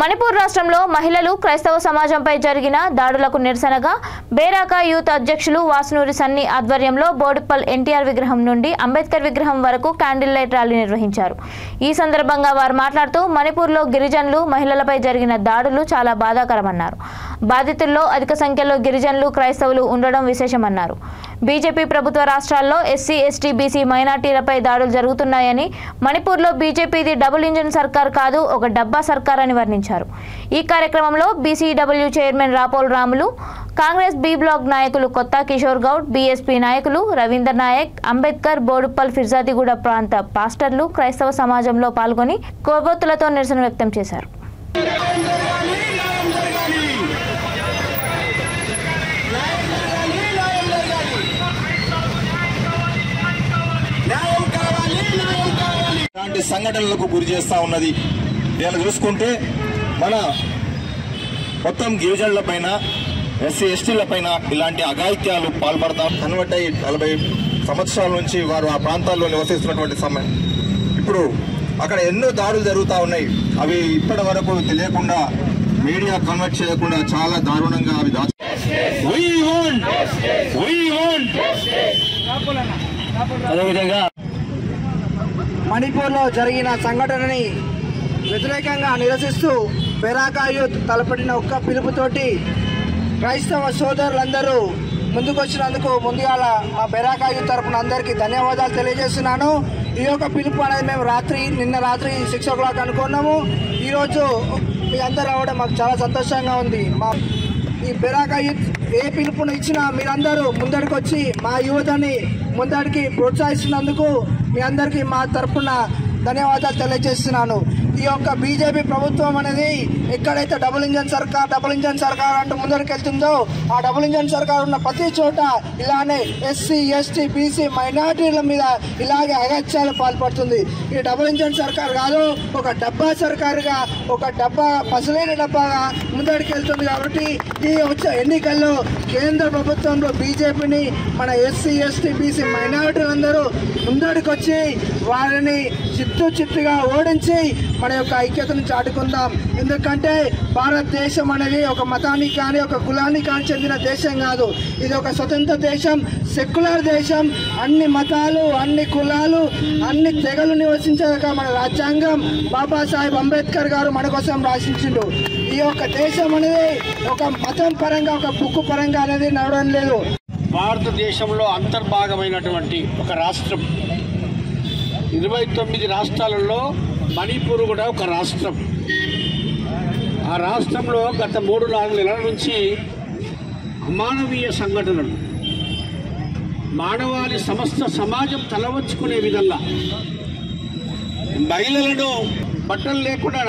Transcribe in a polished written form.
మణిపూర్ రాష్ట్రంలో మహిళలు క్రైస్తవ సమాజంపై జరిగిన దాడులకు నిరసనగా బేరాకా యూత్ అధ్యక్షులు వాసునూరి సన్ని ఆధ్వర్యంలో బోడుప్పల్ ఎన్టీఆర్ విగ్రహం నుండి అంబేద్కర్ విగ్రహం వరకు క్యాండిల్ లైట్ ర్యాలీ నిర్వహించారు। ఈ సందర్భంగా వారు మాట్లాడుతూ మణిపూర్లో గిరిజనులు మహిళలపై జరిగిన దాడులు చాలా బాధాకరమన్నారు। బాధితుల్లో అధిక సంఖ్యలో గిరిజనులు క్రైస్తవులు ఉండడం విశేషమన్నారు। బీజేపీ ప్రభుత్వ రాష్ట్రాల్లో ఎస్సీ ఎస్టీ బీసీ మైనార్టీలపై దాడులు జరుగుతున్నాయని, మణిపూర్లో బీజేపీది డబుల్ ఇంజిన్ సర్కార్ కాదు ఒక డబ్బా సర్కార్ అని వర్ణించారు। ఈ కార్యక్రమంలో BCW chairman Rapol Ramulu, Congress B block నాయకులు కొత్త కిషోర్ గౌడ్, బీఎస్పీ నాయకులు రవీందర్ నాయక్, అంబేద్కర్, బోడుప్పల్ ఫిర్జాదిగూడ ప్రాంత పాస్టర్లు క్రైస్తవ సమాజంలో పాల్గొని కొవ్వొత్తులతో నిరసన వ్యక్తం చేశారు। సంఘటనలకు గురి చేస్తా ఉన్నది। నేను చూసుకుంటే మన మొత్తం గిరిజనుల పైన ఎస్సీ ఎస్టీల పైన ఇలాంటి అఘాయిత్యాలు పాల్పడతాం। కన్వర్ట్ అయ్యి 40 సంవత్సరాల నుంచి వారు ఆ ప్రాంతాల్లో నివసిస్తున్నటువంటి సమయం ఇప్పుడు అక్కడ ఎన్నో దాడులు జరుగుతూ ఉన్నాయి। అవి ఇప్పటి వరకు తెలియకుండా మీడియా కన్వర్ట్ చేయకుండా చాలా దారుణంగా అవి అదేవిధంగా మణిపూర్లో జరిగిన సంఘటనని వ్యతిరేకంగా నిరసిస్తూ బేరాకా యూత్ తలపెట్టిన ఒక్క పిలుపుతోటి క్రైస్తవ సోదరులందరూ ముందుకొచ్చినందుకు ముందుగా మా బేరాకా యూత్ తరపున అందరికీ ధన్యవాదాలు తెలియజేస్తున్నాను। ఈ యొక్క పిలుపు అనేది మేము నిన్న రాత్రి 6 o'clock అనుకున్నాము। ఈరోజు మీ అందరూ రావడం మాకు చాలా సంతోషంగా ఉంది। మా ఈ బేరాకా యూత్ ఏ పిలుపును ఇచ్చినా మీరందరూ ముందడికి వచ్చి మా యువతని ముందడికి ప్రోత్సహిస్తున్నందుకు మీ అందరికీ మా తరఫున ధన్యవాదాలు తెలియజేస్తున్నాను। ఈ యొక్క బీజేపీ ప్రభుత్వం అనేది ఎక్కడైతే డబుల్ ఇంజన్ సర్కార్ అంటూ ముందరికి వెళ్తుందో ఆ డబుల్ ఇంజన్ సర్కార్ ఉన్న ప్రతి చోట ఇలానే ఎస్సీ ఎస్టీ బీసీ మైనార్టీల మీద ఇలాగే అగత్యాలు పాల్పడుతుంది। ఈ డబుల్ ఇంజన్ సర్కార్ కాదు ఒక డబ్బా సర్కారుగా, ఒక డబ్బా పసలేని డబ్బాగా ముందడికి వెళ్తుంది। కాబట్టి ఈ వచ్చే ఎన్నికల్లో కేంద్ర ప్రభుత్వంలో బీజేపీని మన ఎస్సీ ఎస్టీ బీసీ మైనార్టీలందరూ ముందడికి వచ్చి వారిని చిత్తుగా ఓడించి మన యొక్క ఐక్యతను చాటుకుందాం। ఎందుకంటే భారతదేశం అనేది ఒక మతానికి కానీ ఒక కులానికి కానీ చెందిన దేశం కాదు। ఇది ఒక స్వతంత్ర దేశం, సెక్యులర్ దేశం। అన్ని మతాలు, అన్ని కులాలు, అన్ని తెగలు నివసించక మన రాజ్యాంగం బాబాసాహెబ్ అంబేద్కర్ గారు మన కోసం రాసించిండు। ఈ యొక్క దేశం అనేది ఒక మతం పరంగా ఒక బుక్కు పరంగా అనేది నడవడం లేదు। భారతదేశంలో అంతర్భాగమైనటువంటి ఒక రాష్ట్రం, 29 రాష్ట్రాలలో మణిపూర్ కూడా ఒక రాష్ట్రం। ఆ రాష్ట్రంలో గత 3-4 నెలల నుంచి అమానవీయ సంఘటనలు, మానవాళి సమస్త సమాజం తలవంచుకునే విధంగా మహిళలను బట్టలు లేకుండా